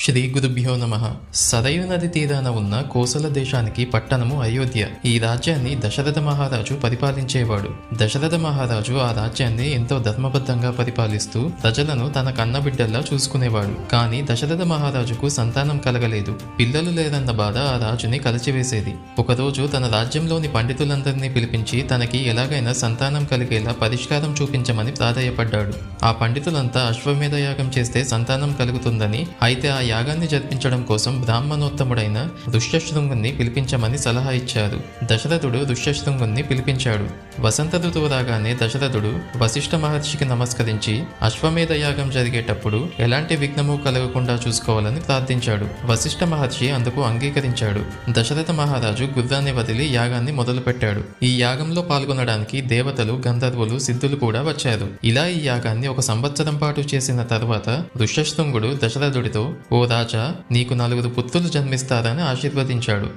శ్రీ గురుభ్యో నమః. సరయూ నది తీరాన ఉన్న కోసల దేశానికి పట్టణము అయోధ్య. ఈ రాజ్యాన్ని దశరథ మహారాజు పరిపాలించేవాడు. దశరథ మహారాజు ఆ రాజ్యాన్ని ఎంతో ధర్మబద్ధంగా పరిపాలిస్తూ ప్రజలను తన కన్నబిడ్డల్లా చూసుకునేవాడు. కానీ దశరథ మహారాజుకు సంతానం కలగలేదు. పిల్లలు లేదన్న బాధ ఆ రాజుని కలచివేసేది. ఒకరోజు తన రాజ్యంలోని పండితులందరినీ పిలిపించి తనకి ఎలాగైనా సంతానం కలిగేలా పరిష్కారం చూపించమని ప్రాధేయపడ్డాడు. ఆ పండితులంతా అశ్వమేధ యాగం చేస్తే సంతానం కలుగుతుందని, అయితే ఆ యాగాన్ని జరిపించడం కోసం బ్రాహ్మణోత్తముడైన ఋష్యశృంగుణ్ణి పిలిపించమని సలహా ఇచ్చారు. దశరథుడు ఋష్యశృంగుణ్ణి పిలిపించాడు. వసంత ఋతువు రాగానే దశరథుడు వశిష్ఠ మహర్షికి నమస్కరించి అశ్వమేధ యాగం జరిగేటప్పుడు ఎలాంటి విఘ్నము కలగకుండా చూసుకోవాలని ప్రార్థించాడు. వశిష్ఠ మహర్షి అందుకు అంగీకరించాడు. దశరథ మహారాజు గుర్రాన్ని వదిలి యాగాన్ని మొదలుపెట్టాడు. ఈ యాగంలో పాల్గొనడానికి దేవతలు, గంధర్వులు, సిద్ధులు కూడా వచ్చారు. ఇలా ఈ యాగాన్ని 1 సంవత్సరం పాటు చేసిన తర్వాత ఋష్యశృంగుడు దశరథుడితో, ఓ రాజా, నీకు 4 పుత్రులు జన్మిస్తారని ఆశీర్వదించాడు.